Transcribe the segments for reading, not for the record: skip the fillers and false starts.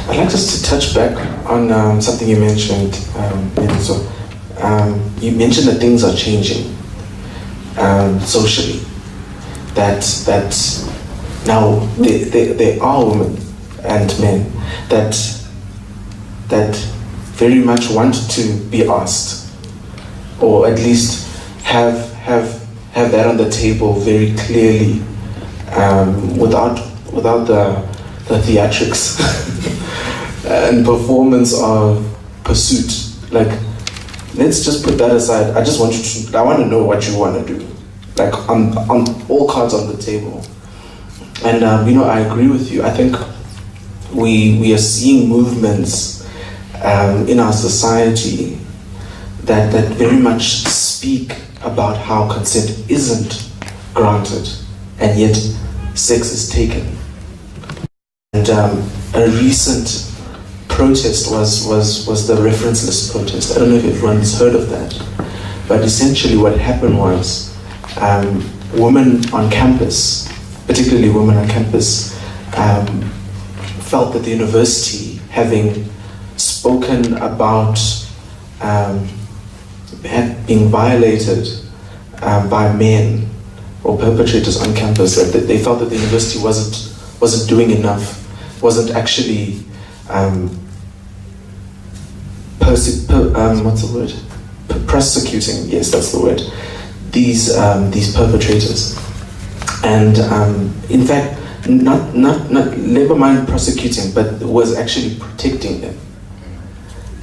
I'd like just to touch back on something you mentioned, Enzo. You mentioned that things are changing socially. That now there are women and men that very much want to be asked, or at least have that on the table very clearly, without the theatrics and performance of pursuit. Like, let's just put that aside. I want to know what you want to do, like on all cards on the table. And I agree with you. I think we are seeing movements in our society that very much speak about how consent isn't granted, and yet sex is taken. And a recent protest was the reference list protest. I don't know if everyone's heard of that, but essentially what happened was women on campus, particularly women on campus, felt that the university, having spoken about being violated by men or perpetrators on campus, that they felt that the university wasn't doing enough, wasn't actually prosecuting, yes, that's the word, these perpetrators. And in fact, not never mind prosecuting, but was actually protecting them.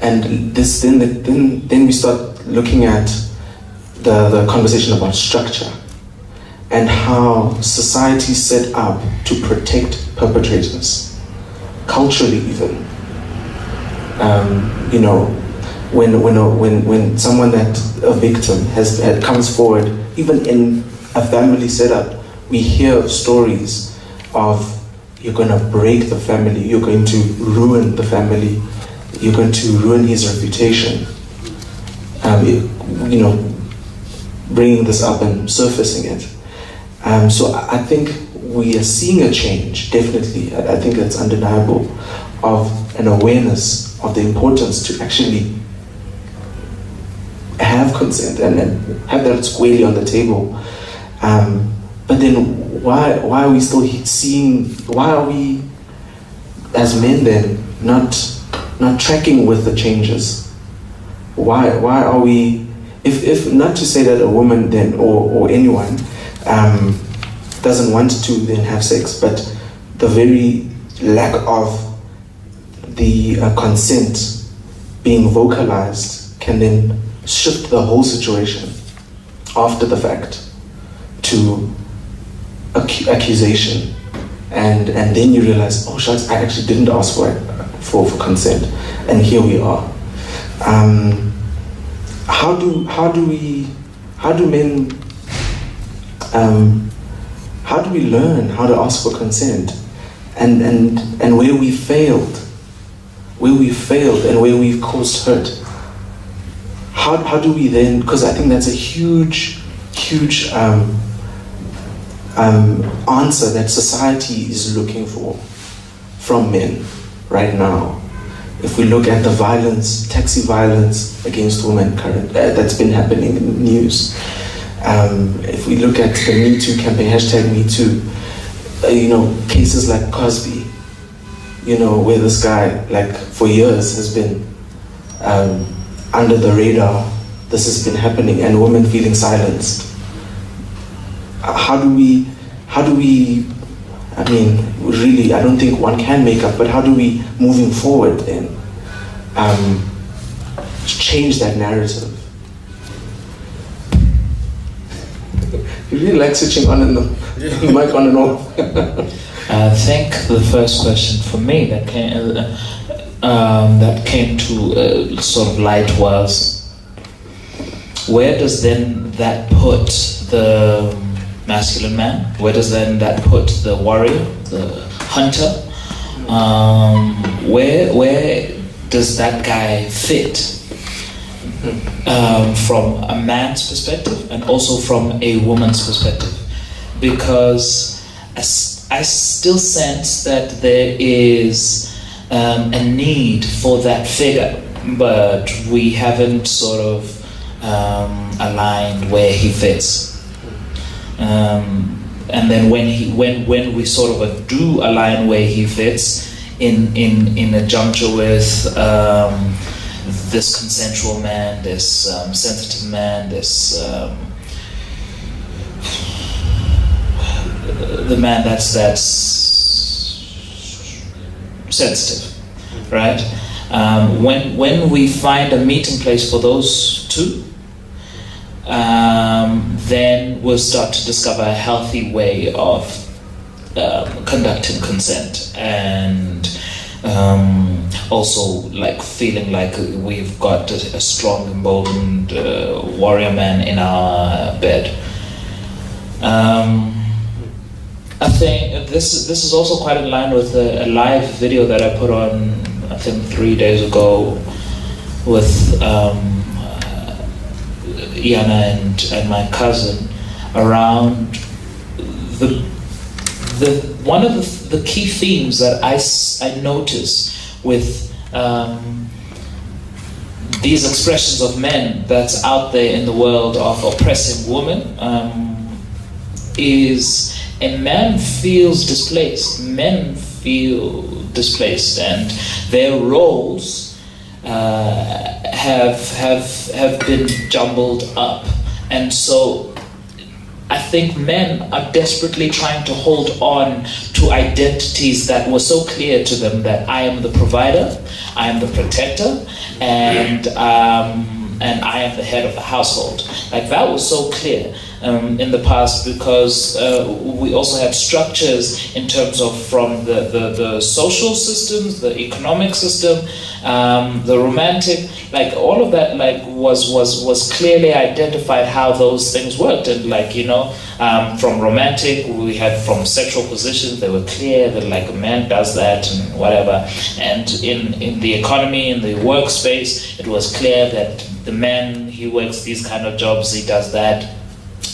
And this then we start looking at the conversation about structure and how society set up to protect perpetrators, culturally even. When someone that a victim comes forward, even in a family setup, we hear of stories of, you're going to break the family, you're going to ruin the family, you're going to ruin his reputation. Bringing this up and surfacing it. So I think we are seeing a change, definitely. I think that's undeniable, of an awareness of the importance to actually have consent and have that squarely on the table. But then why are we still seeing, why are we as men then not tracking with the changes? Why are we, if not to say that a woman then or anyone doesn't want to then have sex, but the very lack of the consent being vocalized can then shift the whole situation after the fact to accusation, and then you realize, oh shucks, I actually didn't ask for consent, and here we are. How do we learn how to ask for consent, and where we failed and where we've caused hurt? How do we then, because I think that's a huge answer that society is looking for from men right now. If we look at the violence, taxi violence against women that's been happening in the news, if we look at the Me Too campaign, #MeToo, cases like Cosby, where this guy, like, for years has been under the radar, this has been happening, and women feeling silenced. How do we, really, I don't think one can make up, but how do we, moving forward then, change that narrative? You really like switching on and the mic on and off. I think the first question for me that came to sort of light was, where does then that put the masculine man? Where does then that put the warrior, the hunter? Where does that guy fit from a man's perspective and also from a woman's perspective? Because I still sense that there is a need for that figure, but we haven't sort of aligned where he fits. And then when we sort of do align where he fits in a juncture with this consensual man, this sensitive man, this the man that's sensitive, right? When we find a meeting place for those two, then we'll start to discover a healthy way of conducting consent, and also like feeling like we've got a strong, emboldened warrior man in our bed. I think this is also quite in line with a live video that I put on, I think 3 days ago, with Iana and my cousin, around the one of the key themes that I notice with these expressions of men that's out there in the world of oppressing women is a man feels displaced. Men feel displaced, and their roles have been jumbled up, and so I think men are desperately trying to hold on to identities that were so clear to them, that I am the provider, I am the protector, and I am the head of the household. Like that was so clear in the past, because we also had structures in terms of from the social systems, the economic system, the romantic, like all of that, like was clearly identified how those things worked. And like, you know, from romantic, we had from sexual positions, they were clear that like a man does that and whatever. And in the economy, in the workspace, it was clear that the man, he works these kind of jobs, he does that,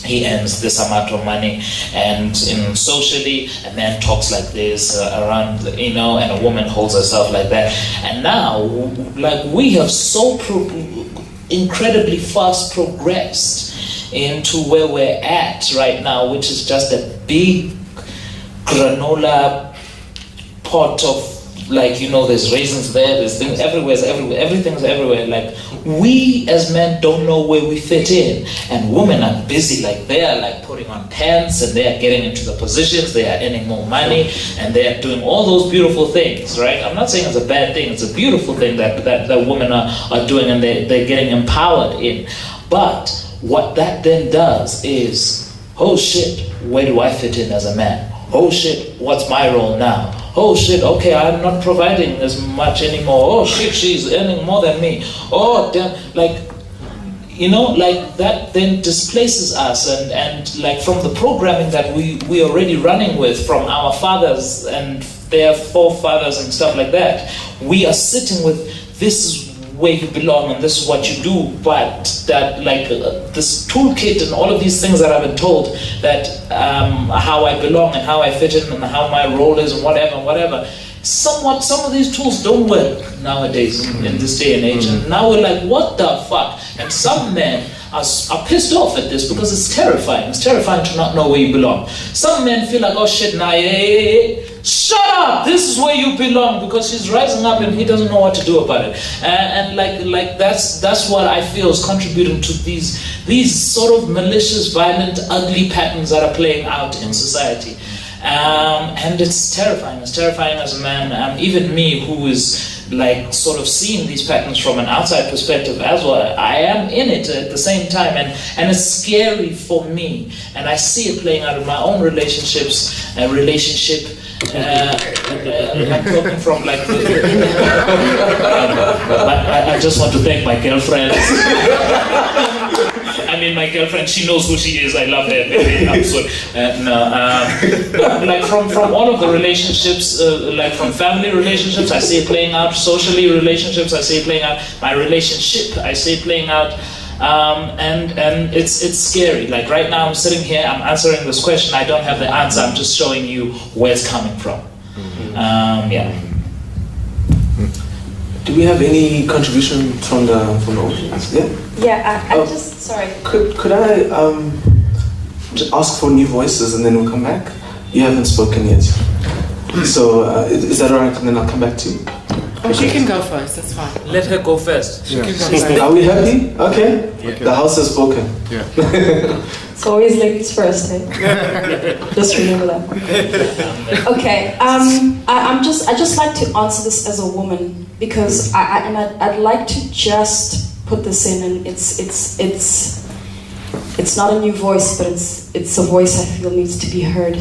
he earns this amount of money. And in socially, a man talks like this around, you know, and a woman holds herself like that. And now, like, we have so incredibly fast progressed into where we're at right now, which is just a big granola pot of, like, you know, there's raisins there, there's things everywhere, everything's everywhere. Like, we as men don't know where we fit in, and women are busy, like they're like putting on pants, and they're getting into the positions, they are earning more money, and they're doing all those beautiful things, right? I'm not saying it's a bad thing, it's a beautiful thing that women are doing, and they're getting empowered in. But what that then does is, oh shit, where do I fit in as a man? Oh shit, what's my role now? Oh shit, okay, I'm not providing as much anymore. Oh shit, she's earning more than me. Oh damn, like, you know, like that then displaces us, and like from the programming that we already running with from our fathers and their forefathers and stuff like that, we are sitting with, this is where you belong and this is what you do. But that like this toolkit and all of these things that I've been told, that how I belong and how I fit in and how my role is and whatever, some of these tools don't work nowadays in this day and age. And now we're like, what the fuck? And some men are pissed off at this because it's terrifying. It's terrifying to not know where you belong. Some men feel like, oh shit, nah, shut up, this is where you belong, because she's rising up and he doesn't know what to do about it. And like that's what I feel is contributing to these sort of malicious, violent, ugly patterns that are playing out in society. And it's terrifying. It's terrifying as a man. Even me, who is like sort of seeing these patterns from an outside perspective as well, I am in it at the same time, and it's scary for me. And I see it playing out in my own relationships. I'm talking from like I just want to thank my girlfriend. I mean, my girlfriend, she knows who she is. I love her. I'm sorry. Like from all of the relationships, like from family relationships, I see it playing out. Socially, relationships, I see it playing out. My relationship, I see it playing out. And it's scary. Like right now I'm sitting here, I'm answering this question, I don't have the answer, I'm just showing you where it's coming from. Yeah. Do we have any contribution from the audience? Yeah. Yeah, I just sorry. Could I just ask for new voices and then we'll come back? You haven't spoken yet, so is that alright? And then I'll come back to you. Oh, she can go first. That's fine. Let her go first. She can go first. Are we happy? Okay. The house has spoken. Yeah. It's always ladies first, eh? Just remember that. Okay. I just like to answer this as a woman because I'd like to just put this in, and it's not a new voice, but it's a voice I feel needs to be heard.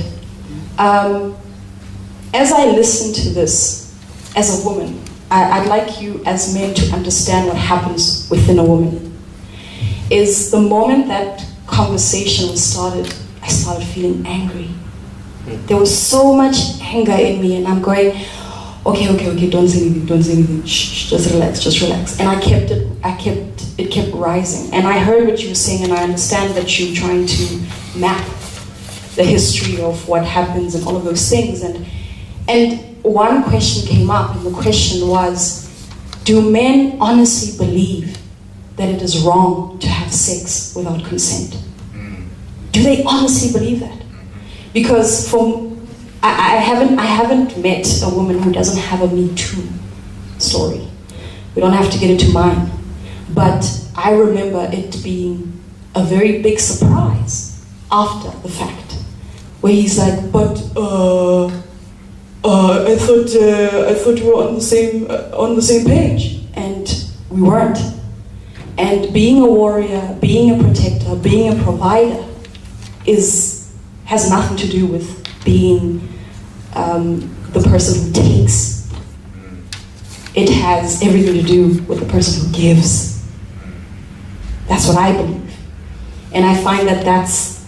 As I listen to this as a woman, I'd like you as men to understand what happens within a woman. Is the moment that conversation was started, I started feeling angry. There was so much anger in me, and I'm going, okay, don't say anything, shh, just relax. And it kept rising. And I heard what you were saying, and I understand that you're trying to map the history of what happens and all of those things. And one question came up, and the question was, do men honestly believe that it is wrong to have sex without consent? Do they honestly believe that? Because I haven't met a woman who doesn't have a Me Too story. We don't have to get into mine. But I remember it being a very big surprise after the fact, where he's like, but I thought we were on the same page, and we weren't. And being a warrior, being a protector, being a provider has nothing to do with being the person who takes. It has everything to do with the person who gives. That's what I believe, and I find that that's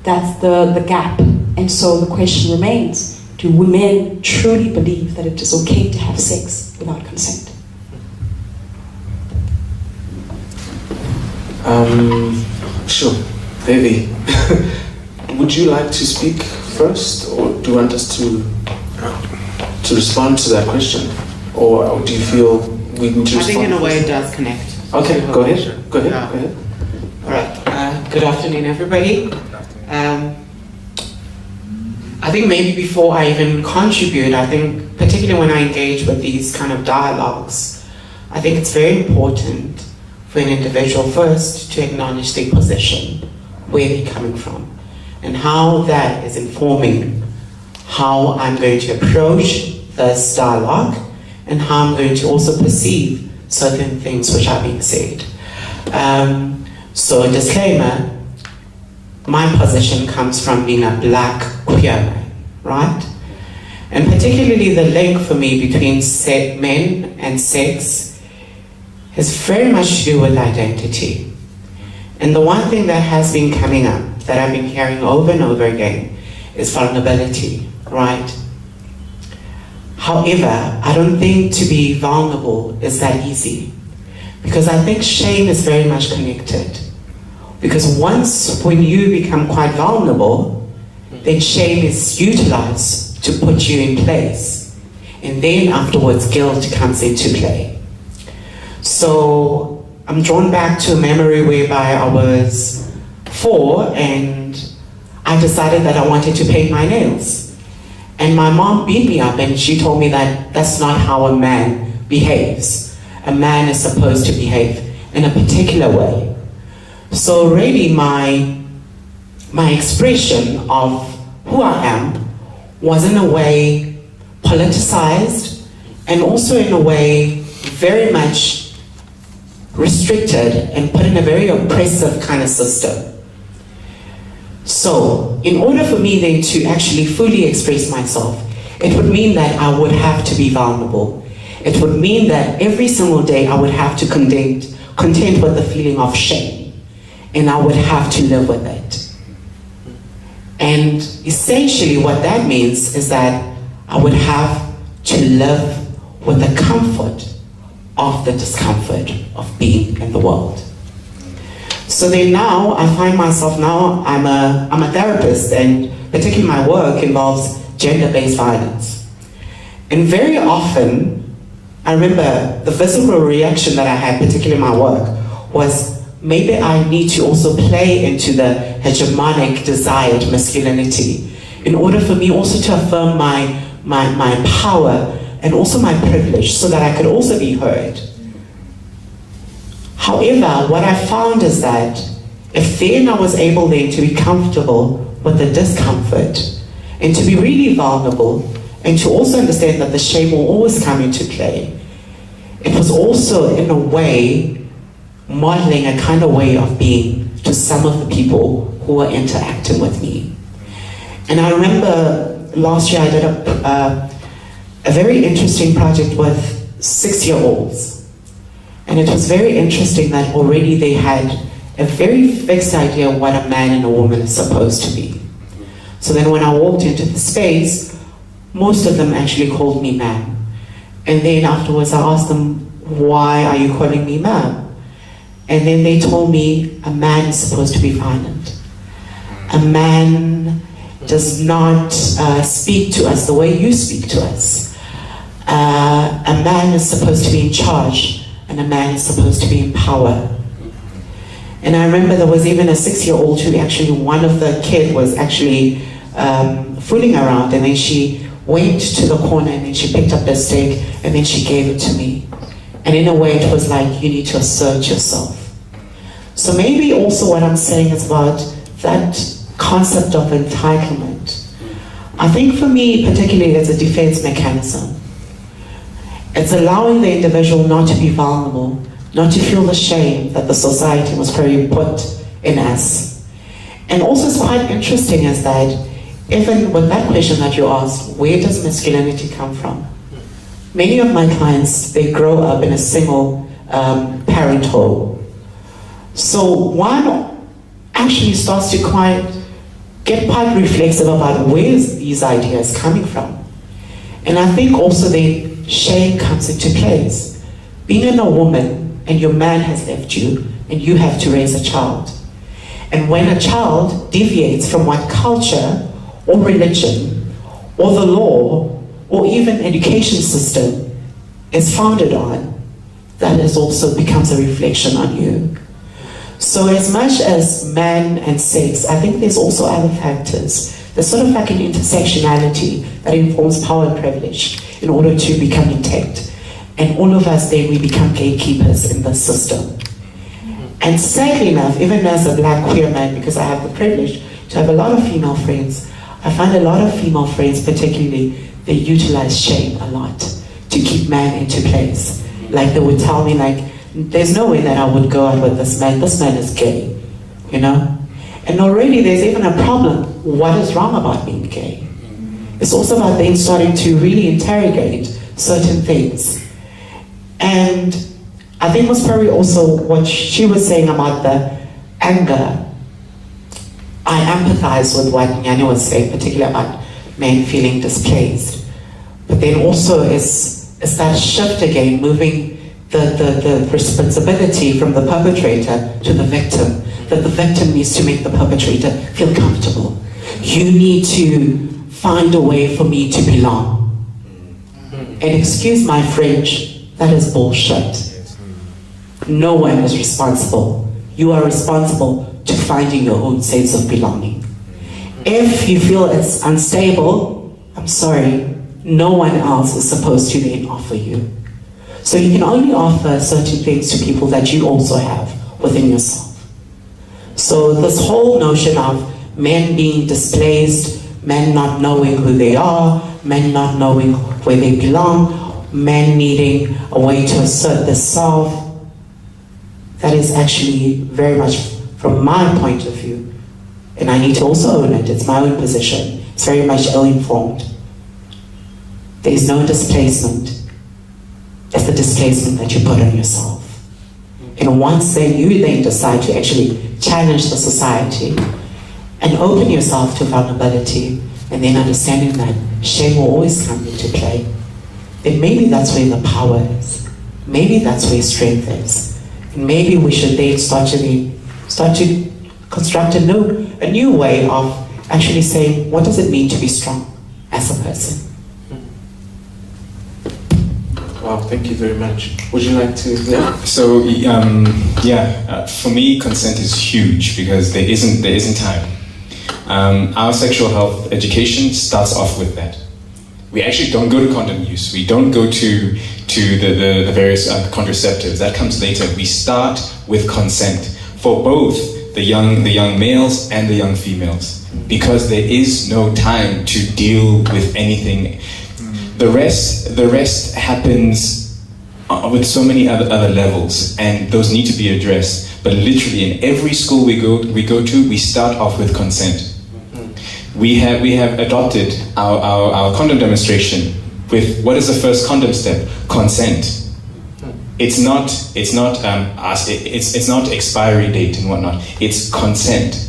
the gap. And so the question remains: do women truly believe that it is okay to have sex without consent? Sure. Baby, would you like to speak first, or do you want us to respond to that question, or do you feel we need to respond? I think in a way it does connect. Okay, go ahead. Yeah. Go ahead. All right. Good afternoon, everybody. I think maybe before I even contribute, I think particularly when I engage with these kind of dialogues, I think it's very important for an individual first to acknowledge their position, where they're coming from, and how that is informing how I'm going to approach this dialogue and how I'm going to also perceive certain things which are being said. So disclaimer, my position comes from being a black queer man, right? And particularly the link for me between men and sex has very much to do with identity. And the one thing that has been coming up, that I've been hearing over and over again, is vulnerability, right? However, I don't think to be vulnerable is that easy, because I think shame is very much connected. Because when you become quite vulnerable, then shame is utilized to put you in place. And then afterwards, guilt comes into play. So I'm drawn back to a memory whereby I was 4 and I decided that I wanted to paint my nails. And my mom beat me up and she told me that that's not how a man behaves. A man is supposed to behave in a particular way. So really my expression of who I am was in a way politicized, and also in a way very much restricted and put in a very oppressive kind of system. So in order for me then to actually fully express myself, it would mean that I would have to be vulnerable. It would mean that every single day I would have to contend with the feeling of shame, and I would have to live with it. And essentially what that means is that I would have to live with the comfort of the discomfort of being in the world. So then now I find myself I'm a therapist, and particularly my work involves gender-based violence. And very often I remember the physical reaction that I had, particularly in my work, was maybe I need to also play into the hegemonic desired masculinity in order for me also to affirm my power and also my privilege so that I could also be heard. However, what I found is that if then I was able then to be comfortable with the discomfort and to be really vulnerable and to also understand that the shame will always come into play, it was also in a way modeling a kind of way of being to some of the people who were interacting with me. And I remember last year I did a very interesting project with 6-year-olds. And it was very interesting that already they had a very fixed idea of what a man and a woman is supposed to be. So then when I walked into the space, most of them actually called me ma'am. And then afterwards I asked them, why are you calling me ma'am? And then they told me, a man is supposed to be violent. A man does not speak to us the way you speak to us. A man is supposed to be in charge, and a man is supposed to be in power. And I remember there was even a 6-year-old who actually, one of the kid was actually fooling around, and then she went to the corner and then she picked up the steak and then she gave it to me. And in a way it was like, you need to assert yourself. So maybe also what I'm saying is about that concept of entitlement. I think for me, particularly, it's a defense mechanism. It's allowing the individual not to be vulnerable, not to feel the shame that the society was probably put in us. And also it's quite interesting is that even with that question that you asked, where does masculinity come from? Many of my clients, they grow up in a single parent home. So one actually starts to get quite reflexive about where these ideas coming from. And I think also the shame comes into place. Being a woman and your man has left you and you have to raise a child. And when a child deviates from what culture or religion or the law or even education system is founded on, that is also becomes a reflection on you. So as much as man and sex, I think there's also other factors. There's sort of like an intersectionality that informs power and privilege in order to become intact. And all of us then, we become gatekeepers in this system. And sadly enough, even as a black queer man, because I have the privilege to have a lot of female friends, I find a lot of female friends particularly, they utilize shame a lot to keep man into place. Like they would tell me like, there's no way that I would go out with this man is gay, you know? And already there's even a problem, what is wrong about being gay? It's also about them starting to really interrogate certain things. And I think it was probably also what she was saying about the anger. I empathize with what Nyani was saying, particularly about men feeling displaced. But then also it's that shift again, moving the responsibility from the perpetrator to the victim, that the victim needs to make the perpetrator feel comfortable. You need to find a way for me to belong. And excuse my French, that is bullshit. No one is responsible. You are responsible to finding your own sense of belonging. If you feel it's unstable, I'm sorry, no one else is supposed to then offer you. So you can only offer certain things to people that you also have within yourself. So this whole notion of men being displaced, men not knowing who they are, men not knowing where they belong, men needing a way to assert the self, that is actually very much from my point of view, and I need to also own it, it's my own position, it's very much ill-informed. There is no displacement. It's the displacement that you put on yourself. And once then you then decide to actually challenge the society and open yourself to vulnerability, and then understanding that shame will always come into play, then maybe that's where the power is. Maybe that's where strength is. And maybe we should then start to construct a new way of actually saying, what does it mean to be strong as a person? Wow, Thank you very much. Would you like to? Yeah. So for me, consent is huge because there isn't time. Our sexual health education starts off with that. We actually don't go to condom use. We don't go to the various contraceptives. That comes later. We start with consent for both the young males and the young females, because there is no time to deal with anything. The rest happens with so many other levels, and those need to be addressed. But literally, in every school we go to, we start off with consent. We have adopted our condom demonstration with what is the first condom step? Consent. It's not expiry date and whatnot. It's consent.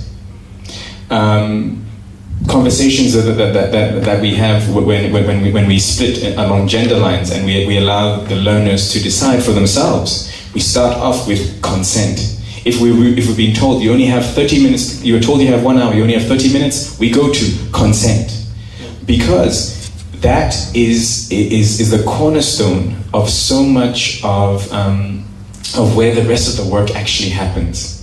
Conversations that we have when we split along gender lines and we allow the learners to decide for themselves. We start off with consent. If we're being told you only have 30 minutes, you were told you have 1 hour, you only have 30 minutes, we go to consent. Because that is the cornerstone of so much of where the rest of the work actually happens.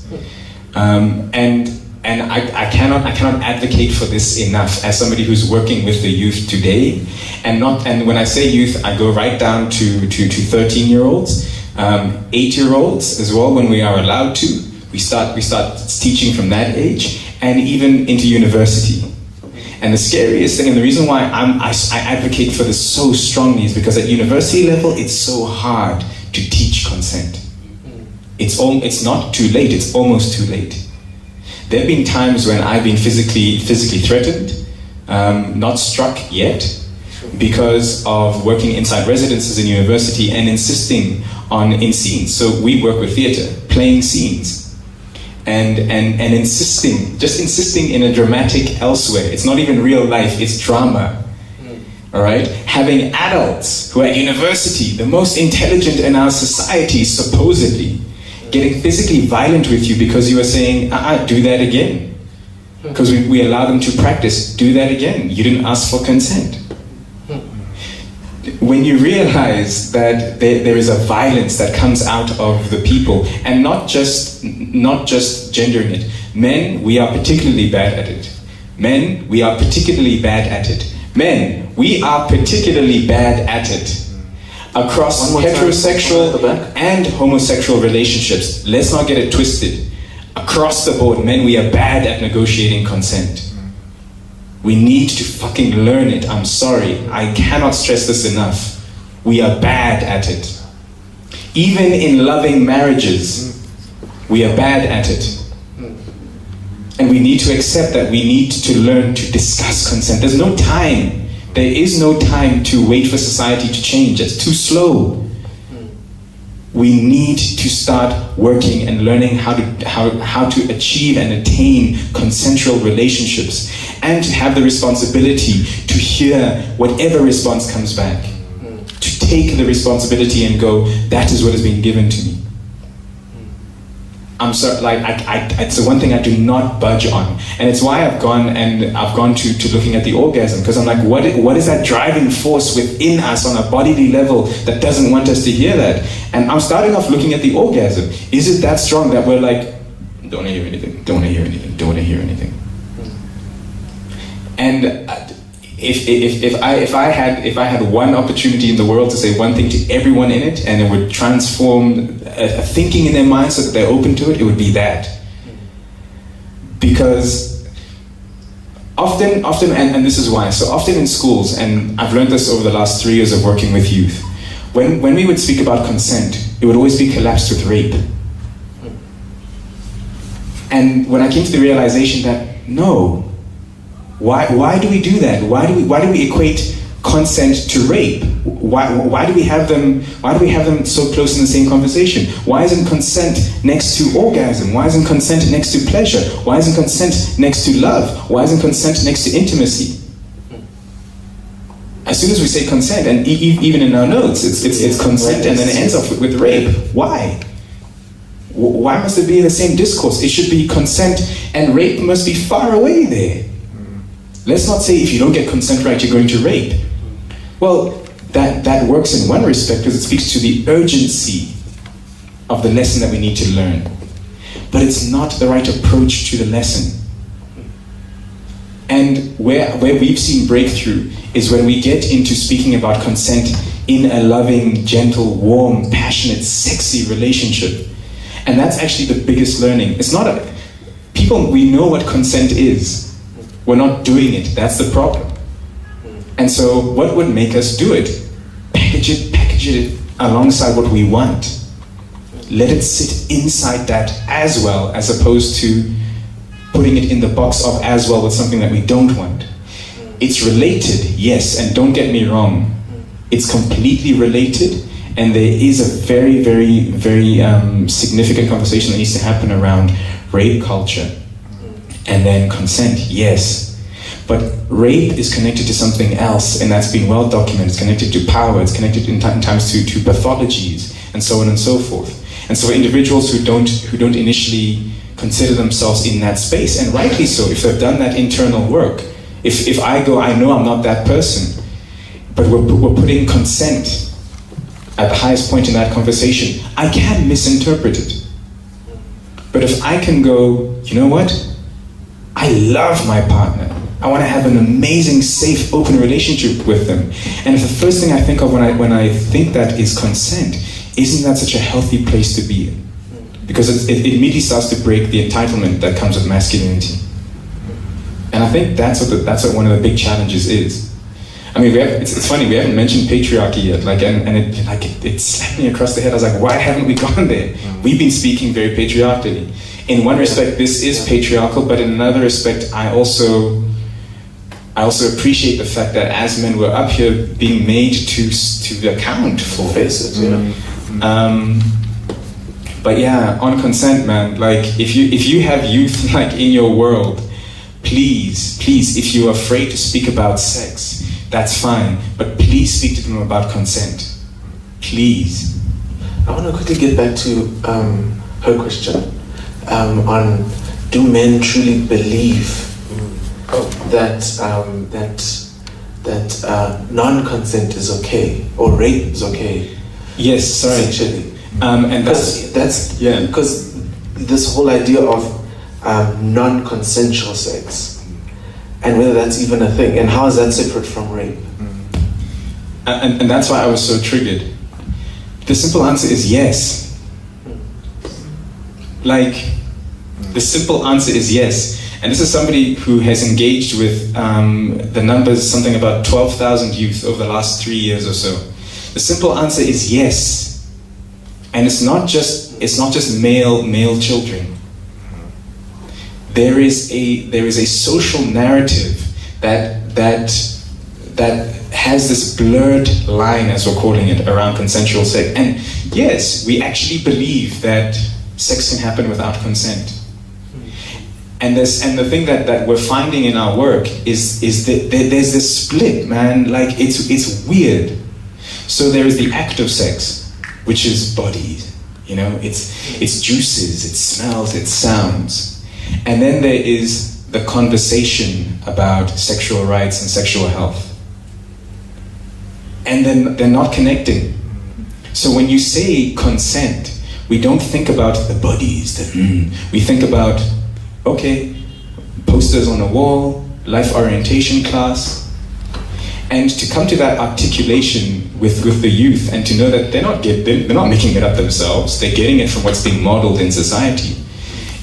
And I cannot advocate for this enough as somebody who's working with the youth today, and when I say youth, I go right down to 13-year-olds, 8-year-olds as well when we are allowed to. We start teaching from that age, and even into university. And the scariest thing, and the reason why I advocate for this so strongly, is because at university level it's so hard to teach consent. It's not too late, it's almost too late. There have been times when I've been physically threatened, not struck yet, because of working inside residences in university and insisting in scenes. So we work with theatre, playing scenes, and insisting in a dramatic elsewhere. It's not even real life, it's drama. All right? Having adults who are at university, the most intelligent in our society, supposedly, getting physically violent with you because you are saying, do that again. Because we allow them to practice, do that again. You didn't ask for consent. When you realize that there is a violence that comes out of the people, and not just gendering it. Men, we are particularly bad at it. Men, we are particularly bad at it. Men, we are particularly bad at it. Across heterosexual and homosexual relationships. Let's not get it twisted. Across the board, men, we are bad at negotiating consent. We need to fucking learn it. I'm sorry. I cannot stress this enough. We are bad at it. Even in loving marriages, we are bad at it. And we need to accept that we need to learn to discuss consent. There's no time. There is no time to wait for society to change. It's too slow. We need to start working and learning how to achieve and attain consensual relationships, and to have the responsibility to hear whatever response comes back. To take the responsibility and go, that is what has been given to me. I'm sorry, it's the one thing I do not budge on, and it's why I've gone to looking at the orgasm, because I'm like, what is that driving force within us on a bodily level that doesn't want us to hear that? And I'm starting off looking at the orgasm. Is it that strong that we're like, don't want to hear anything, don't want to hear anything, don't want to hear anything? And if I had one opportunity in the world to say one thing to everyone in it, and it would transform a thinking in their minds so that they're open to it, it would be that. Because often, and this is why, so often in schools, and I've learned this over the last 3 years of working with youth, when we would speak about consent, it would always be collapsed with rape. And when I came to the realization that, no, why do we do that? Why do we equate consent to rape? Why do we have them so close in the same conversation? Why isn't consent next to orgasm? Why isn't consent next to pleasure? Why isn't consent next to love? Why isn't consent next to intimacy? As soon as we say consent, and even in our notes, it's consent, and then it ends up with rape. Why? Why must it be in the same discourse? It should be consent, and rape must be far away there. Let's not say if you don't get consent right, you're going to rape. Well, that works in one respect because it speaks to the urgency of the lesson that we need to learn. But it's not the right approach to the lesson. And where we've seen breakthrough is when we get into speaking about consent in a loving, gentle, warm, passionate, sexy relationship. And that's actually the biggest learning. It's not we know what consent is. We're not doing it. That's the problem. And so what would make us do it? Package it alongside what we want. Let it sit inside that as well, as opposed to putting it in the box of as well with something that we don't want. It's related, yes, and don't get me wrong. It's completely related, and there is a very, very, very significant conversation that needs to happen around rape culture. And then consent, yes. But rape is connected to something else, and that's been well documented. It's connected to power, it's connected in times to pathologies, and so on and so forth. And so individuals who don't initially consider themselves in that space, and rightly so, if they've done that internal work, if I go, I know I'm not that person, but we're putting consent at the highest point in that conversation, I can misinterpret it. But if I can go, you know what? I love my partner. I want to have an amazing, safe, open relationship with them. And if the first thing I think of when I think that is consent, isn't that such a healthy place to be in? Because it immediately starts to break the entitlement that comes with masculinity. And I think that's what one of the big challenges is. I mean, it's funny, we haven't mentioned patriarchy yet, it slapped me across the head. I was like, why haven't we gone there? We've been speaking very patriarchally. In one respect, this is patriarchal, but in another respect, I also appreciate the fact that as men, we're up here being made to account for face it, you know. But yeah, on consent, man, like if you have youth like in your world, please, if you're afraid to speak about sex, that's fine, but please speak to them about consent. Please. I want to quickly get back to her question on, do men truly believe that non-consent is okay, or rape is okay? Yes, sorry. Sexually. And that's because this whole idea of non-consensual sex, and whether that's even a thing, and how is that separate from rape? And that's why I was so triggered. The simple answer is yes. Like, the simple answer is yes. And this is somebody who has engaged with the numbers, something about 12,000 youth over the last 3 years or so. The simple answer is yes. And it's not just male children. There is a social narrative that has this blurred line, as we're calling it, around consensual sex. And yes, we actually believe that sex can happen without consent. And the thing that we're finding in our work is that there's this split, man. Like it's weird. So there is the act of sex, which is bodies, you know, it's juices, it smells, it sounds. And then there is the conversation about sexual rights and sexual health. And then they're not connecting. So when you say consent, we don't think about the bodies, we think about, okay, posters on a wall, life orientation class. And to come to that articulation with the youth and to know that they're not making it up themselves, they're getting it from what's being modeled in society,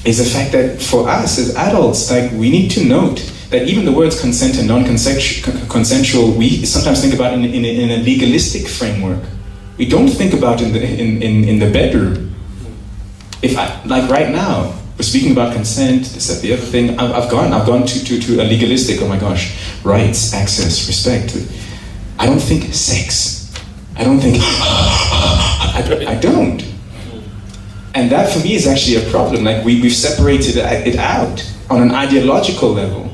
is the fact that for us as adults, like, we need to note that even the words consent and non-consensual, we sometimes think about in a legalistic framework. We don't think about in the bedroom. Like right now, we're speaking about consent, this, that, the other thing. I've gone to a legalistic, oh my gosh, rights, access, respect. I don't think sex. I don't think, I don't. And that for me is actually a problem. Like we've separated it out on an ideological level.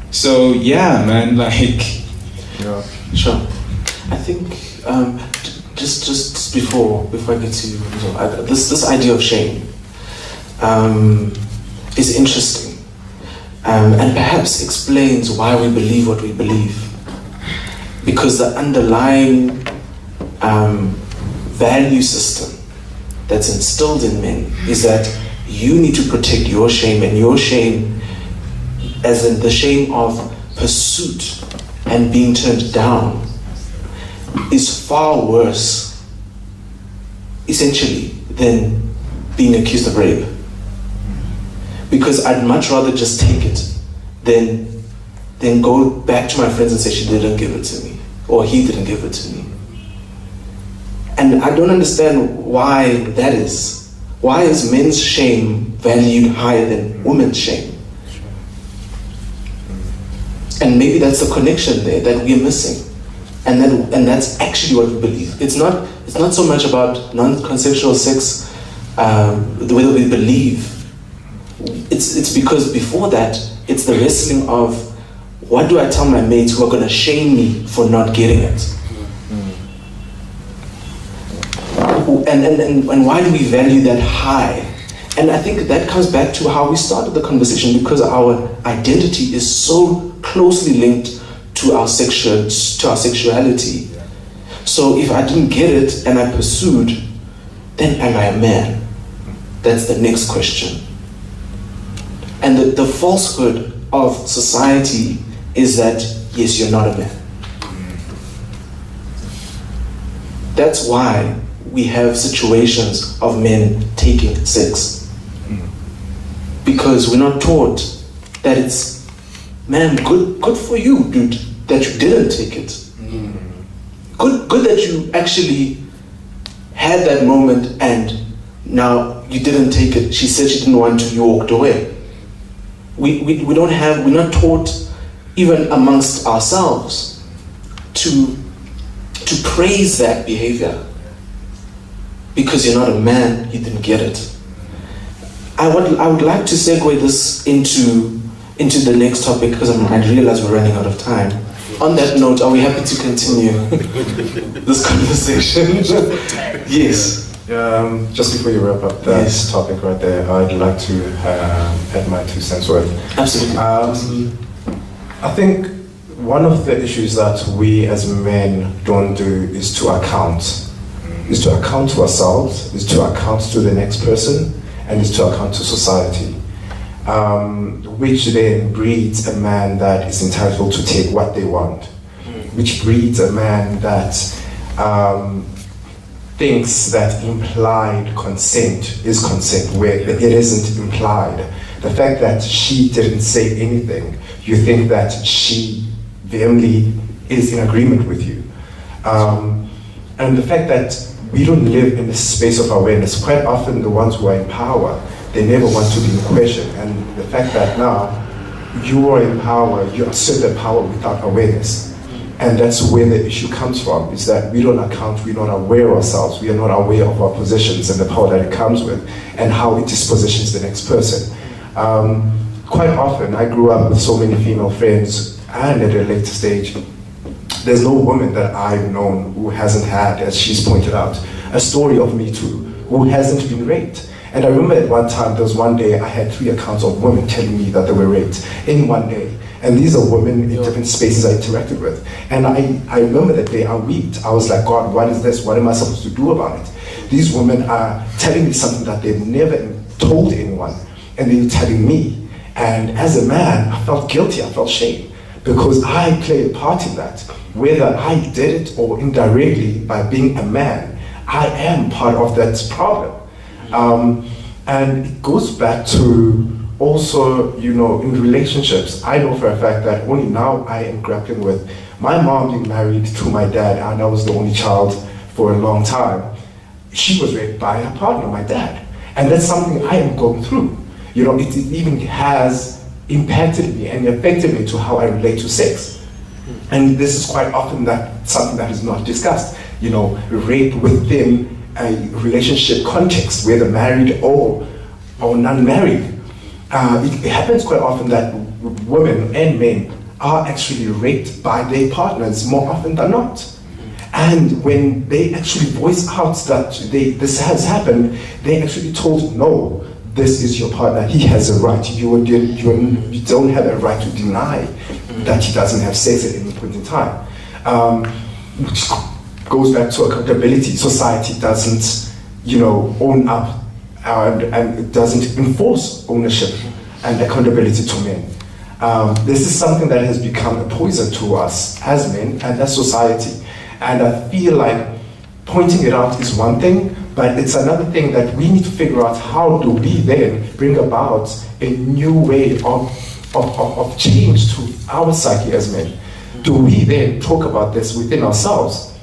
So yeah, man, like. Yeah, sure. I think just before I get to this idea of shame is interesting, and perhaps explains why we believe what we believe. Because the underlying value system that's instilled in men is that you need to protect your shame, and your shame, as in the shame of pursuit and being turned down, is far worse, essentially, than being accused of rape. Because I'd much rather just take it than go back to my friends and say she didn't give it to me, or he didn't give it to me. And I don't understand why that is. Why is men's shame valued higher than women's shame? And maybe that's the connection there that we're missing. And that's actually what we believe. It's not so much about non-consensual sex, whether we believe. It's because before that, it's the wrestling of, what do I tell my mates who are going to shame me for not getting it? And why do we value that high? And I think that comes back to how we started the conversation, because our identity is so closely linked to our sexuality. So if I didn't get it and I pursued, then am I a man? That's the next question. And the falsehood of society is that, yes, you're not a man. That's why we have situations of men taking sex. Because we're not taught that it's, man, good for you, dude, that you didn't take it. Good that you actually had that moment and now you didn't take it. She said she didn't want to, you walked away. We're not taught, even amongst ourselves, to praise that behavior. Because you're not a man, you didn't get it. I would like to segue this into the next topic, because I realize we're running out of time. On that note, are we happy to continue this conversation? Yes. Just before you wrap up that topic right there, I'd like to add my 2 cents worth. Absolutely. I think one of the issues that we as men don't do is to account. Is to account to ourselves, is to account to the next person, and is to account to society. Which then breeds a man that is entitled to take what they want. Which breeds a man that thinks that implied consent is consent, where it isn't implied. The fact that she didn't say anything, you think that she vehemently is in agreement with you. And the fact that we don't live in a space of awareness. Quite often the ones who are in power, they never want to be in question. And the fact that now you are in power, you assert the power without awareness. And that's where the issue comes from, is that we don't account, we're not aware of ourselves, we are not aware of our positions and the power that it comes with, and how it dispositions the next person. Quite often, I grew up with so many female friends, and at a later stage, there's no woman that I've known who hasn't had, as she's pointed out, a story of Me Too, who hasn't been raped. And I remember at one time, there was one day I had 3 accounts of women telling me that they were raped in one day. And these are women in different spaces I interacted with. And I remember that day I wept. I was like, God, what is this? What am I supposed to do about it? These women are telling me something that they've never told anyone, and they're telling me. And as a man, I felt guilty, I felt shame, because I played a part in that. Whether I did it or indirectly by being a man, I am part of that problem. And it goes back to also, in relationships. I know for a fact that only now I am grappling with my mom being married to my dad, and I was the only child for a long time. She was raped by her partner, my dad. And that's something I am going through. It even has impacted me and affected me to how I relate to sex. And this is quite often something that is not discussed. Rape within a relationship context, whether married or non-married. It happens quite often that women and men are actually raped by their partners more often than not. And when they actually voice out that this has happened, they actually told, no, this is your partner, he has a right. You don't have a right to deny that he doesn't have sex at any point in time. Which goes back to accountability. Society doesn't, own up and it doesn't enforce ownership and accountability to men. This is something that has become a poison to us as men and as society. And I feel like pointing it out is one thing, but it's another thing that we need to figure out how do we then bring about a new way of change to our psyche as men. Do we then talk about this within ourselves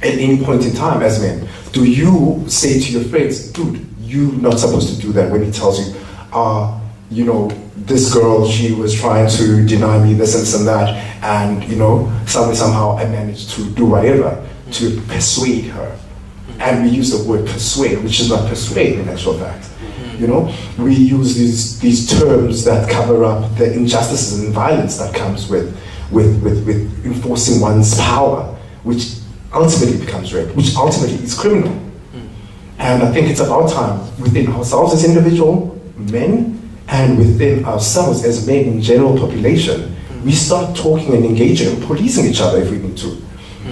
at any point in time as men? Do you say to your friends, dude, you're not supposed to do that, when he tells you, this girl, she was trying to deny me this and this and that, and somehow I managed to do whatever to persuade her. And we use the word persuade, which is not persuade in actual fact. We use these terms that cover up the injustices and violence that comes with enforcing one's power, which ultimately becomes rape, which ultimately is criminal. And I think it's about time within ourselves as individual men and within ourselves as men in general population, we start talking and engaging and policing each other if we need to.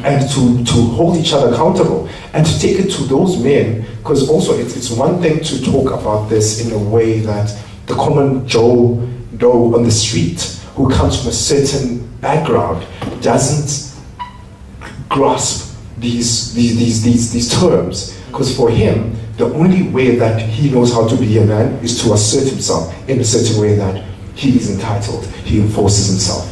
And to hold each other accountable and to take it to those men, because also it's one thing to talk about this in a way that the common Joe on the street who comes from a certain background doesn't grasp these terms, because for him the only way that he knows how to be a man is to assert himself in a certain way that he is entitled, he enforces himself.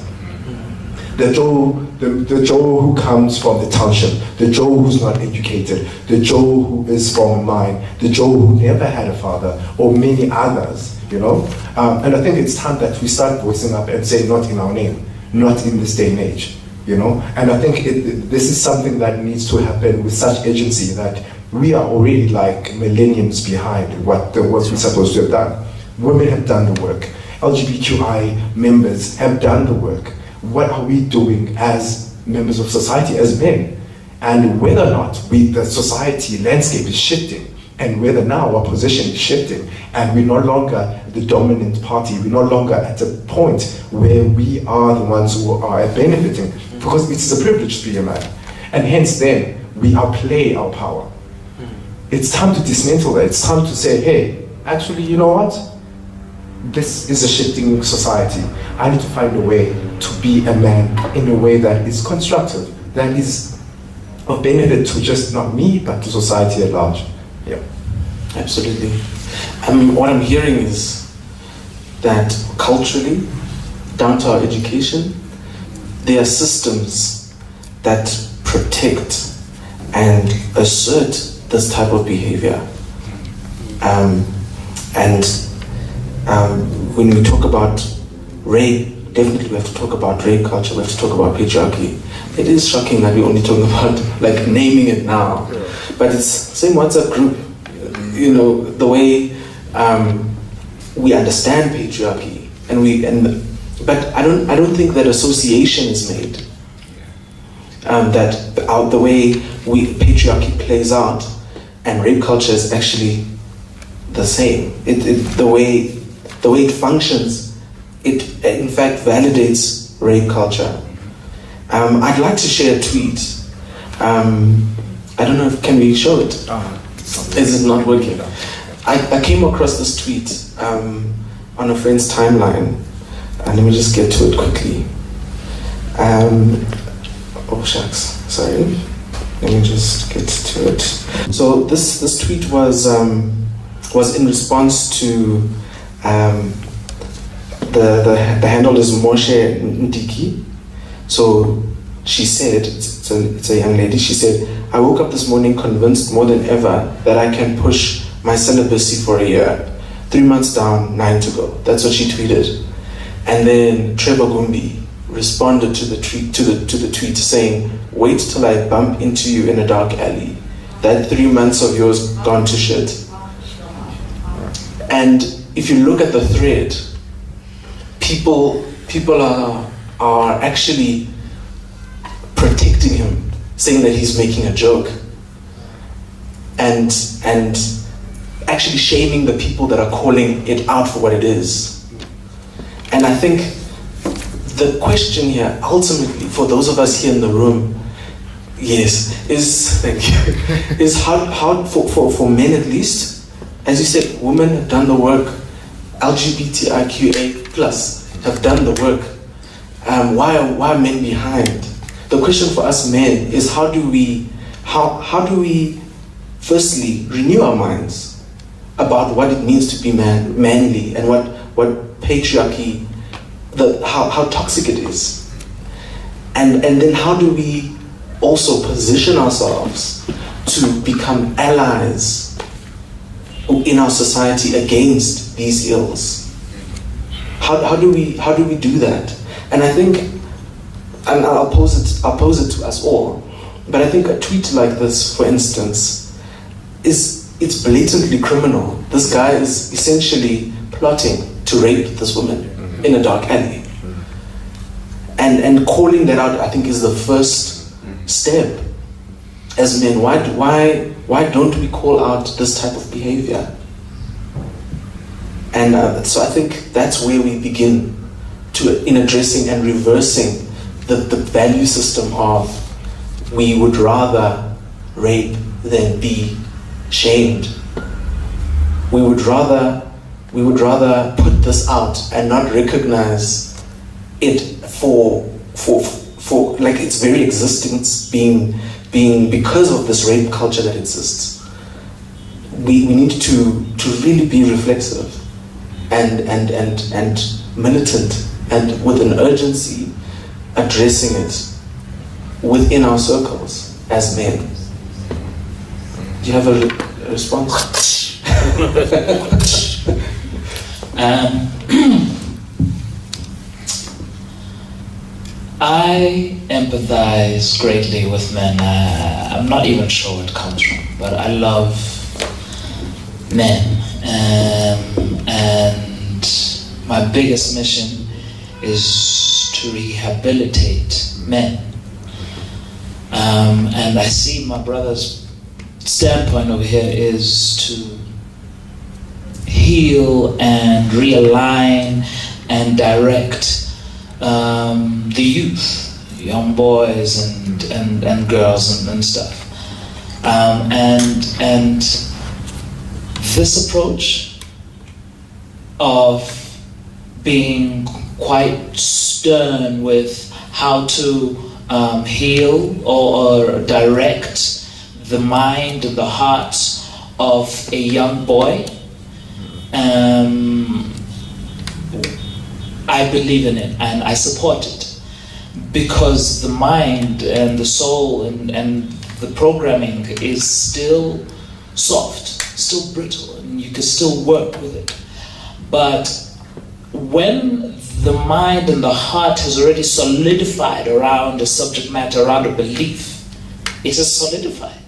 The Joe who comes from the township, the Joe who's not educated, the Joe who is from a mine, the Joe who never had a father, or many others, And I think it's time that we start voicing up and say, not in our name, not in this day and age, And I think this is something that needs to happen with such agency that we are already like millenniums behind what we're supposed to have done. Women have done the work. LGBTQI members have done the work. What are we doing as members of society, as men? And whether or not the society landscape is shifting, and whether now our position is shifting, and we're no longer the dominant party, we're no longer at a point where we are the ones who are benefiting, because it's a privilege to be a man. And hence then, we outplay our power. It's time to dismantle that. It's time to say, hey, actually, you know what? This is a shifting society. I need to find a way to be a man in a way that is constructive, that is of benefit to just not me, but to society at large. Yeah. Absolutely. What I'm hearing is that culturally, down to our education, there are systems that protect and assert this type of behavior. When we talk about rape, definitely we have to talk about rape culture, we have to talk about patriarchy. It is shocking that we're only talking about naming it now. But it's same WhatsApp group, the way we understand patriarchy, but I don't think that association is made. That the way patriarchy plays out and rape culture is actually the same. The way it functions, it in fact validates rape culture. I'd like to share a tweet. I don't know can we show it? Is it not working? I came across this tweet on a friend's timeline. Let me just get to it quickly. Oh shucks, sorry. Let me just get to it. So this tweet was in response to the handle is Moshe Ndiki. So she said, it's a young lady, she said, I woke up this morning convinced more than ever that I can push my celibacy for a year. 3 months down, 9 to go. That's what she tweeted. And then Trevor Gumbi responded to the tweet saying, wait till I bump into you in a dark alley. That 3 months of yours gone to shit. And if you look at the thread, people are actually protecting him, saying that he's making a joke, and actually shaming the people that are calling it out for what it is. And I think the question here, ultimately, for those of us here in the room, yes, is thank you, is how for men at least, as you said, women have done the work, LGBTIQA plus have done the work. Why are men behind? The question for us men is how do we firstly renew our minds about what it means to be manly, and what patriarchy, how toxic it is, and then how do we also position ourselves to become allies in our society against these ills? How do we do that? And I think, and I'll pose it to us all, but I think a tweet like this, for instance, it's blatantly criminal. This guy is essentially plotting to rape this woman in a dark alley. And calling that out, I think, is the first step as men. Why don't we call out this type of behavior? And so I think that's where we begin in addressing and reversing the value system of we would rather rape than be shamed. We would rather put this out and not recognize it for like its very existence being because of this rape culture that exists. We need to really be reflexive and militant and with an urgency addressing it within our circles as men. Do you have a response? I empathize greatly with men. I'm not even sure where it comes from, but I love men. And my biggest mission is to rehabilitate men. And I see my brother's standpoint over here is to heal and realign and direct the youth, young boys and girls and stuff. And this approach of being quite stern with how to heal or direct the mind and the heart of a young boy, I believe in it and I support it, because the mind and the soul and the programming is still soft, still brittle, and you can still work with it. But when the mind and the heart has already solidified around a subject matter, around a belief, it is solidified.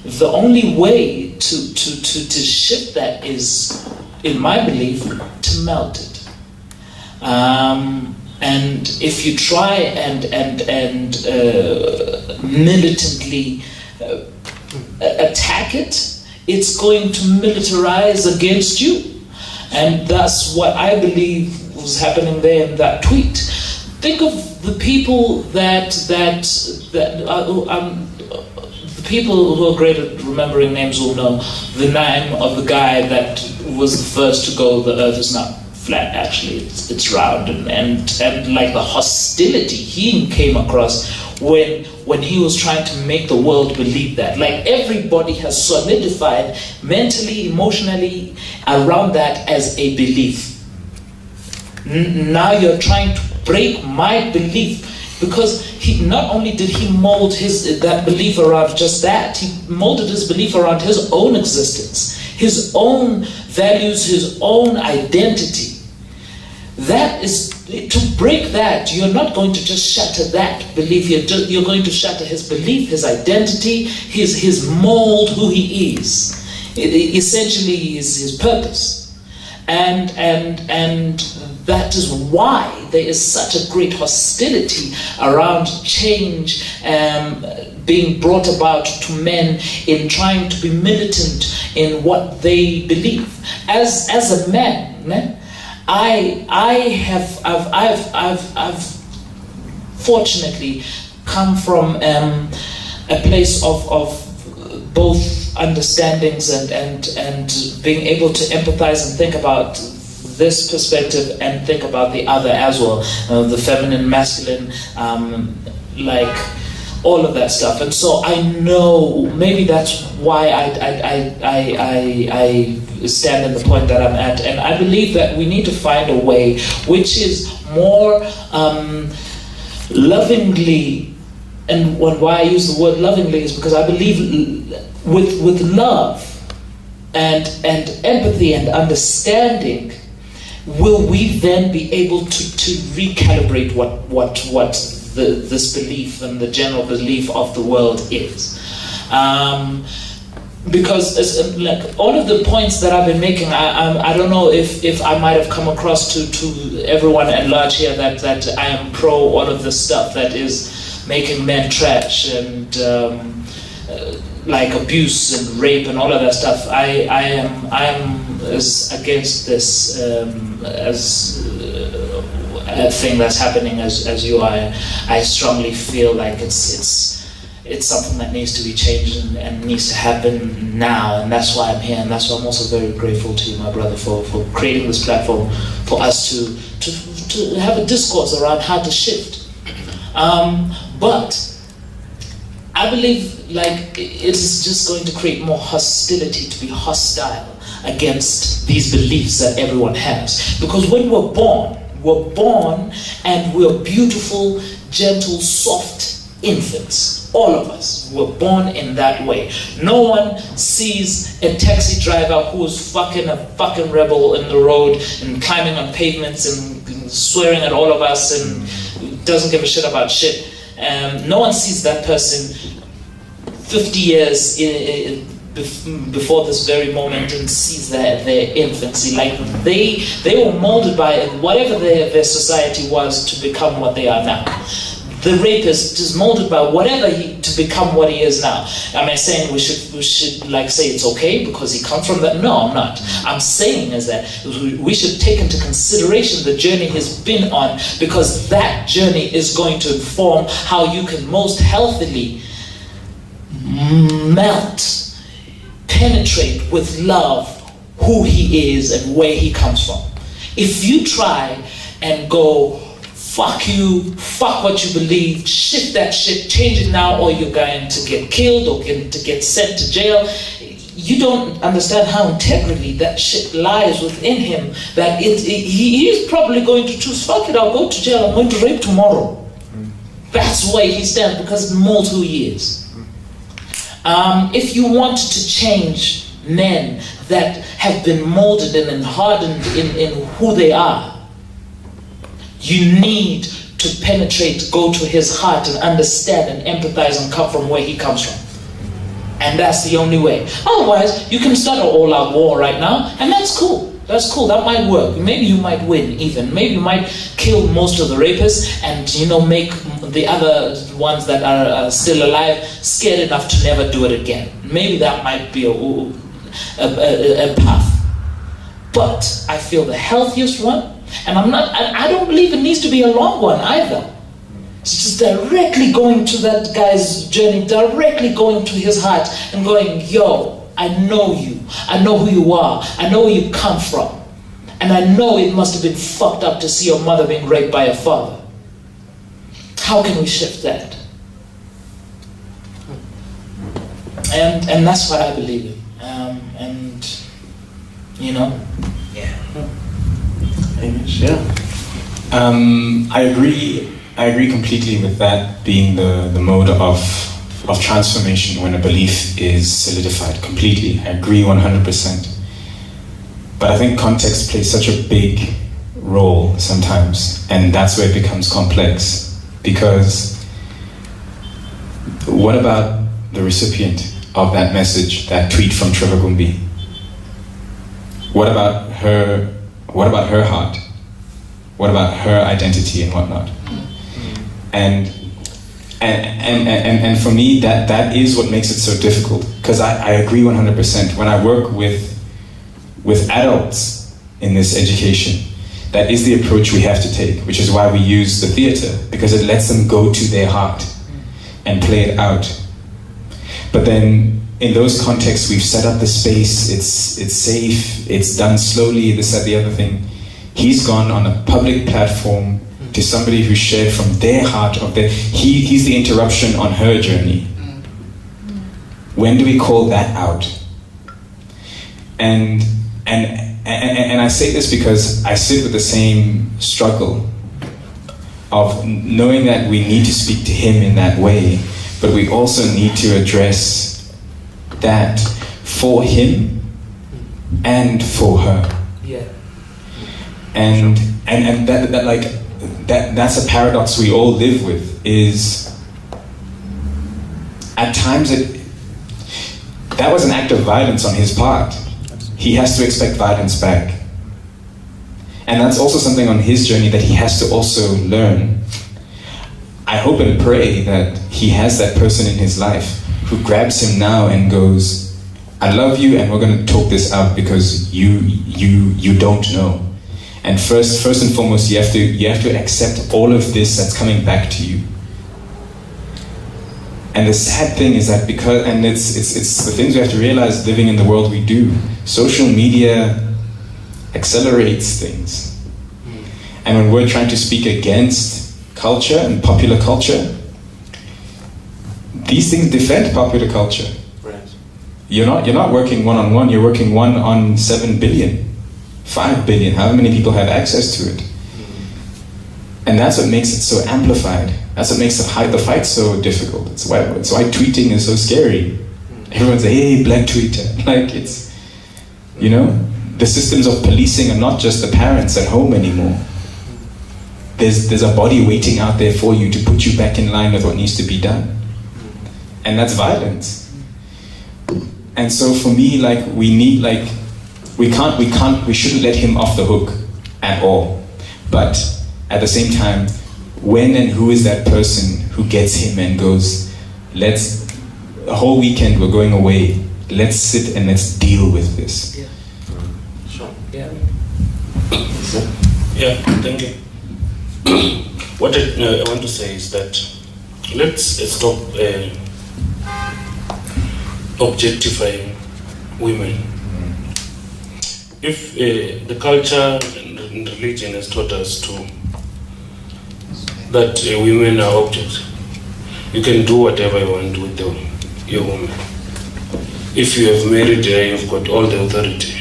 The only way to shift that is, in my belief, to melt it. And if you try and militantly attack it, it's going to militarize against you. And that's what I believe was happening there in that tweet. Think of the people the people who are great at remembering names will know the name of the guy that was the first to go, the earth is not flat, actually, it's round, and like the hostility he came across when he was trying to make the world believe that. Like, everybody has solidified mentally, emotionally around that as a belief. Now you're trying to break my belief, because he not only did he mold that belief around just that, he molded his belief around his own existence, his own values, his own identity. That is, to break that, you're not going to just shatter that belief, you're going to shatter his belief, his identity, his mold, who he is. Essentially, his purpose. And that is why there is such a great hostility around change being brought about to men in trying to be militant in what they believe. As a man, I've fortunately come from a place of both understandings and being able to empathize and think about this perspective and think about the other as well, the feminine, masculine, like all of that stuff. And so I know maybe that's why I stand in the point that I'm at, and I believe that we need to find a way which is more lovingly. And why I use the word lovingly is because I believe with love and empathy and understanding, will we then be able to recalibrate what this belief and the general belief of the world is. Because like all of the points that I've been making, I don't know if I might have come across to everyone at large here that I am pro all of this stuff that is making men trash and like abuse and rape and all of that stuff. I am as against this as a thing that's happening as you are. I strongly feel like it's something that needs to be changed and needs to happen now, and that's why I'm here, and that's why I'm also very grateful to you, my brother, for creating this platform for us to have a discourse around how to shift. But I believe like it is just going to create more hostility to be hostile against these beliefs that everyone has. Because when we're born and we're beautiful, gentle, soft infants. All of us were born in that way. No one sees a taxi driver who's fucking a fucking rebel in the road and climbing on pavements and swearing at all of us and doesn't give a shit about shit. No one sees that person 50 years before this very moment and sees their infancy. Like they were molded by whatever their society was to become what they are now. The rapist is molded by whatever to become what he is now. Am I saying we should like say it's okay because he comes from that? No, I'm not. I'm saying is that we should take into consideration the journey he's been on, because that journey is going to inform how you can most healthily melt, penetrate with love who he is and where he comes from. If you try and go, fuck you, fuck what you believe, shift that shit, change it now, or you're going to get killed or to get sent to jail, you don't understand how integrally that shit lies within him, that he's probably going to choose, fuck it, I'll go to jail, I'm going to rape tomorrow. That's where he stands, because it molds who he is. If you want to change men that have been molded and hardened in who they are, you need to penetrate, go to his heart and understand and empathize and come from where he comes from. And that's the only way. Otherwise, you can start an all-out war right now, and that's cool. That's cool, that might work. Maybe you might win even. Maybe you might kill most of the rapists and, make the other ones that are still alive scared enough to never do it again. Maybe that might be a path. But I feel the healthiest one, and I don't believe it needs to be a long one either. It's just directly going to that guy's journey, directly going to his heart and going, yo, I know you. I know who you are. I know where you come from. And I know it must have been fucked up to see your mother being raped by your father. How can we shift that? And that's what I believe in. I agree completely with that being the mode of transformation when a belief is solidified completely. I agree 100%. But I think context plays such a big role sometimes, and that's where it becomes complex. Because what about the recipient of that message, that tweet from Trevor Gumbi? What about her heart? What about her identity and whatnot? And for me, that is what makes it so difficult. Because I agree 100%. When I work with adults in this education, that is the approach we have to take, which is why we use the theater, because it lets them go to their heart and play it out. But then in those contexts, we've set up the space, it's safe, it's done slowly, this, that, the other thing. He's gone on a public platform to somebody who shared from their heart, he's the interruption on her journey. When do we call that out? And I say this because I sit with the same struggle of knowing that we need to speak to him in that way, but we also need to address that for him and for her. Yeah. And that's a paradox we all live with, is at times that was an act of violence on his part. He has to expect violence back. And that's also something on his journey that he has to also learn. I hope and pray that he has that person in his life who grabs him now and goes, I love you and we're going to talk this out because you don't know. And first and foremost, you have to accept all of this that's coming back to you. And the sad thing is that it's the things we have to realize living in the world we do. Social media accelerates things. And when we're trying to speak against culture and popular culture, these things defend popular culture. Right. You're not working one-on-one, you're working 1 on 7 billion, 5 billion, however many people have access to it. And that's what makes it so amplified. That's what makes the fight so difficult. It's why tweeting is so scary. Everyone's like, hey, black Twitter. Like, it's, the systems of policing are not just the parents at home anymore. There's a body waiting out there for you to put you back in line with what needs to be done. And that's violence. And so for me, we shouldn't let him off the hook at all. But at the same time, when and who is that person who gets him and goes, a whole weekend we're going away, let's sit and let's deal with this. Yeah. Sure. Yeah. Yeah, thank you. What I want to say is that let's stop objectifying women. If the culture and religion has taught us that women are objects, you can do whatever you want with your woman. If you have married her, you've got all the authority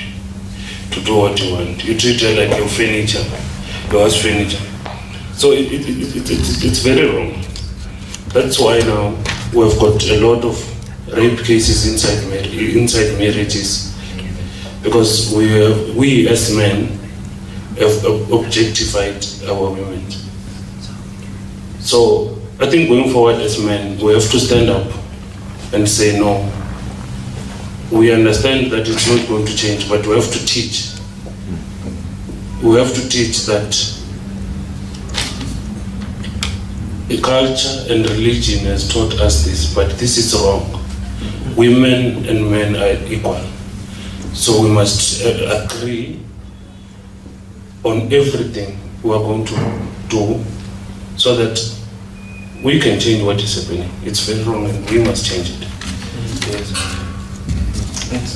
to do what you want. You treat her like your furniture, your house furniture. So it's very wrong. That's why now we've got a lot of rape cases inside marriages, because we as men have objectified our women. So I think going forward as men, we have to stand up and say no. We understand that it's not going to change, but we have to teach. We have to teach that the culture and religion has taught us this, but this is wrong. Women and men are equal. So we must agree on everything we are going to do so that we can change what is happening. It's very wrong and we must change it. Yes. Thanks.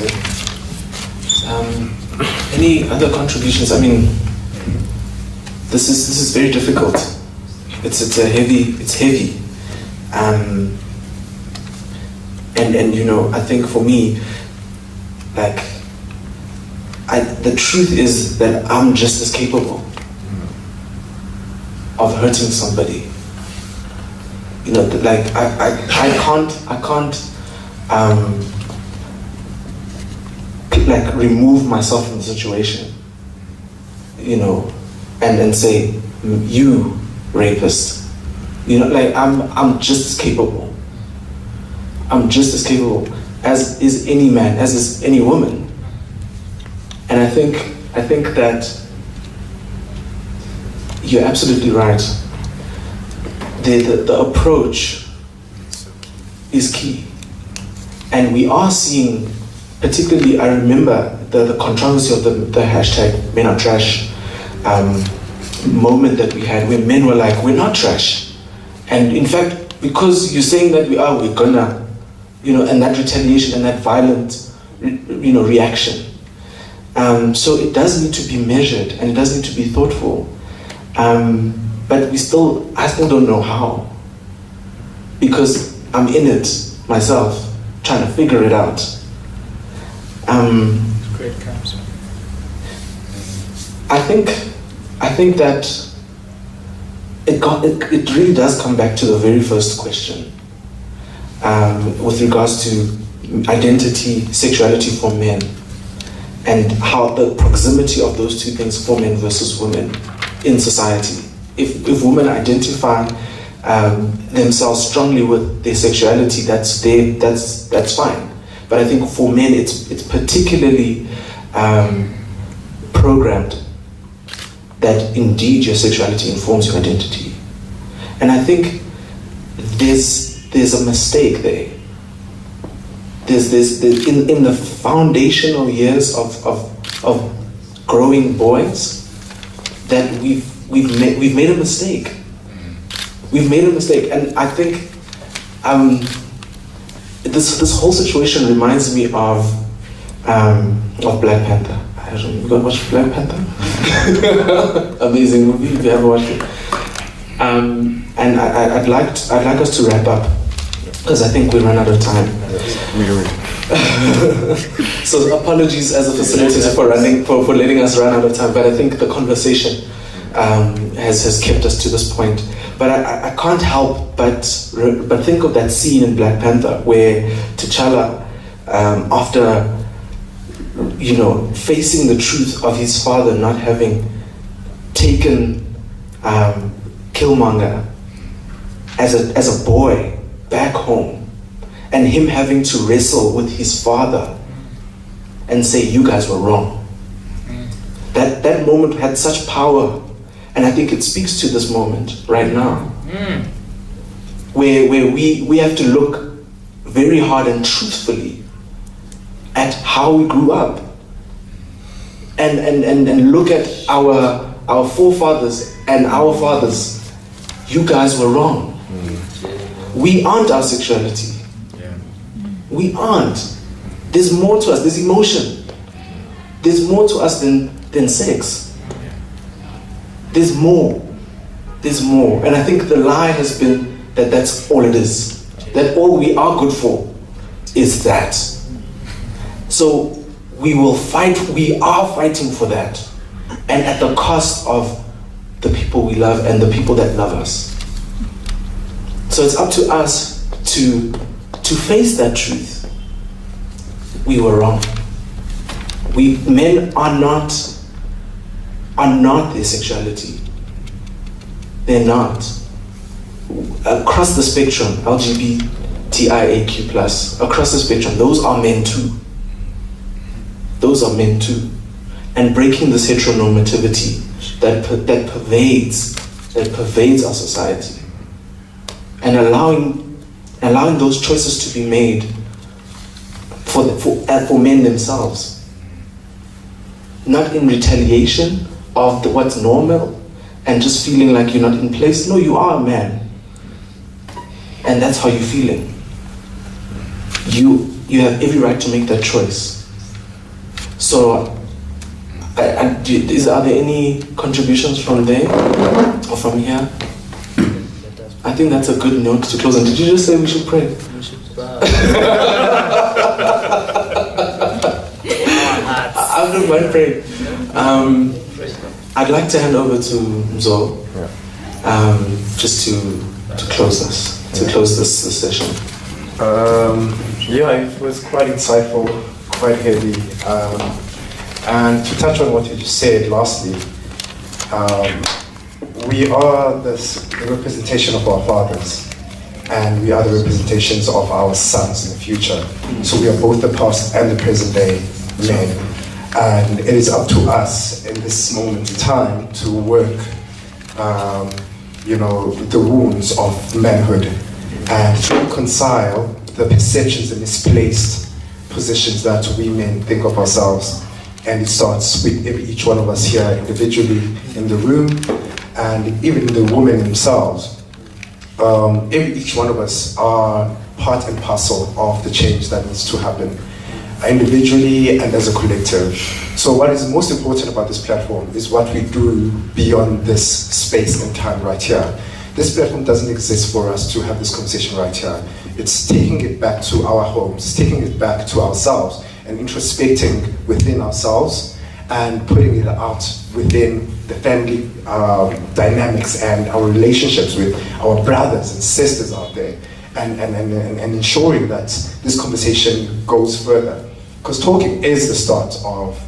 Any other contributions? I mean, this is very difficult. It's heavy. And I think for me, the truth is that I'm just as capable of hurting somebody. I can't remove myself from the situation, and say, you rapist. I'm just as capable. I'm just as capable as is any man, as is any woman. And I think that you're absolutely right. The approach is key. And we are seeing, particularly, I remember the controversy of the hashtag Men Are Trash moment that we had where men were like, we're not trash. And in fact, because you're saying that we're gonna, and that retaliation and that violent, reaction. So it does need to be measured and it does need to be thoughtful. But I still don't know how. Because I'm in it myself, trying to figure it out. Great counsel. I think that it really does come back to the very first question with regards to identity, sexuality for men, and how the proximity of those two things for men versus women in society. If women identify themselves strongly with their sexuality, that's fine. But I think for men, it's particularly programmed that indeed your sexuality informs your identity. And I think there's a mistake there. There's in the foundational years of growing boys, that we've made a mistake. We've made a mistake, and I think this whole situation reminds me of Black Panther. You got to watch Black Panther? Amazing movie if you ever watched it. And I'd like us to wrap up because I think we ran out of time. So apologies as a facilitator for letting us run out of time. But I think the conversation has kept us to this point. But I can't help but think of that scene in Black Panther where T'Challa, after facing the truth of his father not having taken Killmonger as a boy back home, and him having to wrestle with his father and say, you guys were wrong. That moment had such power, and I think it speaks to this moment right now, where we have to look very hard and truthfully at how we grew up, and look at our forefathers and our fathers. You guys were wrong. We aren't our sexuality. We aren't. There's more to us. There's emotion. There's more to us than sex. There's more. There's more. And I think the lie has been that that's all it is. That all we are good for is that. So we will fight. We are fighting for that. And at the cost of the people we love and the people that love us. So it's up to us to face that truth. We were wrong. Men are not their sexuality. They're not. Across the spectrum, LGBTIAQ+, across the spectrum, those are men too. Those are men too. And breaking this heteronormativity that pervades our society, and allowing those choices to be made for men themselves, not in retaliation of what's normal and just feeling like you're not in place. No, you are a man, and that's how you're feeling. You have every right to make that choice. So are there any contributions from there or from here? I think that's a good note to close on. Did you just say we should pray? We should I don't mind praying. I'd like to hand over to Mzo, just to close us, to close this session. It was quite insightful, quite heavy. And to touch on what you just said lastly, we are the representation of our fathers, and we are the representations of our sons in the future. So we are both the past and the present day men. And it is up to us in this moment in time to work, the wounds of manhood and to reconcile the perceptions and misplaced positions that we men think of ourselves. and it starts with each one of us here individually in the room, and even the women themselves. Each one of us are part and parcel of the change that needs to happen, individually and as a collective. So what is most important about this platform is what we do beyond this space and time right here. This platform doesn't exist for us to have this conversation right here. It's taking it back to our homes, taking it back to ourselves, and introspecting within ourselves and putting it out within the family dynamics and our relationships with our brothers and sisters out there, and ensuring that this conversation goes further. Because talking is the start of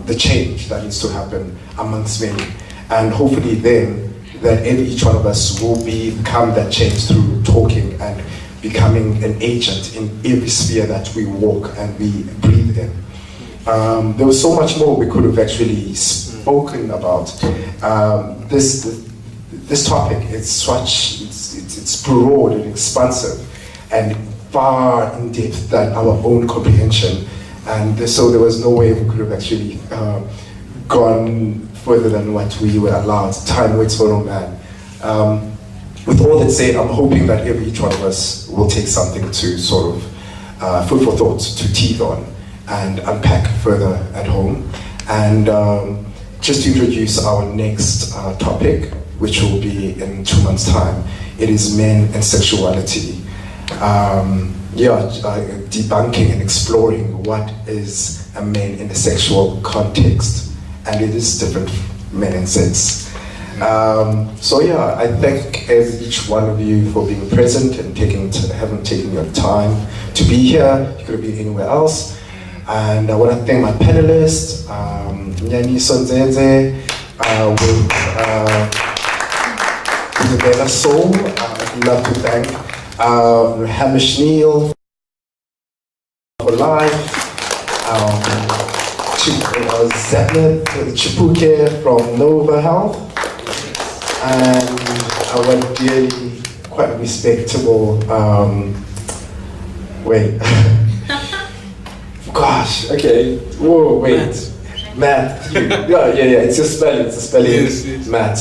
the change that needs to happen amongst many. And hopefully then, that each one of us will become that change through talking and becoming an agent in every sphere that we walk and we breathe in. There was so much more we could have actually spoken about. This topic, it's broad and expansive and far in depth than our own comprehension. And so there was no way we could have actually gone further than what we were allowed. Time waits for no man. With all that said, I'm hoping that each one of us will take something to sort of food for thought to teeth on and unpack further at home. And just to introduce our next topic, which will be in 2 months' time, it is men and sexuality. Debunking and exploring what is a man in a sexual context. And it is different men and sex. I thank each one of you for being present and having taken your time to be here. You could have been anywhere else. And I want to thank my panelists, Nyani Sonzenze, with Isabella Soul. I'd love to thank Hamish Neal for life. Zeppelin, Chipuke from Nova Health, and our dearly, quite respectable, gosh, okay, whoa, wait, Matt, it's a spelling, yes. Matt,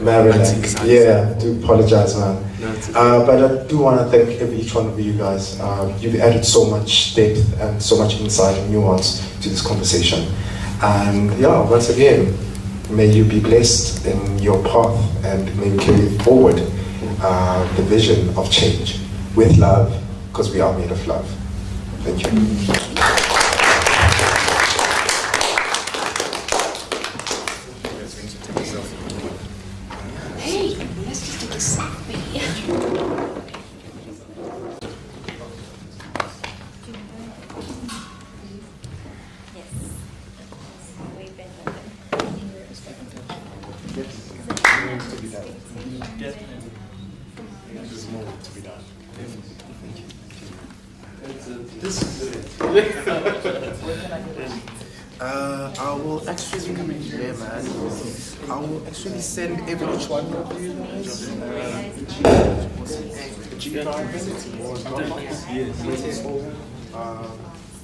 Maryland, yeah, I do apologize, man. But I do want to thank each one of you guys. You've added so much depth and so much insight and nuance to this conversation. And once again, may you be blessed in your path and may you carry forward the vision of change with love, because we are made of love. Thank you. I will actually I will actually send each one of you guys a G-Drive or a Dropbox.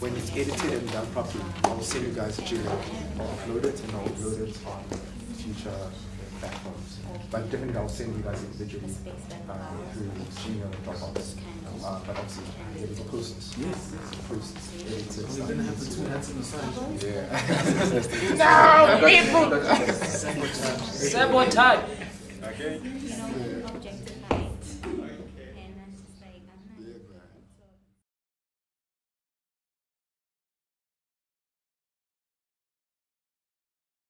When it's edited and done properly, I will send you guys a G-Link. I'll upload it and I'll upload it on future platforms. But definitely I'll send you guys individually through Gmail and Dropbox. But obviously, it is a process. Yes. It's a process. We're going to have the two hats on the side. Yeah. No, people! Sabotage. Okay.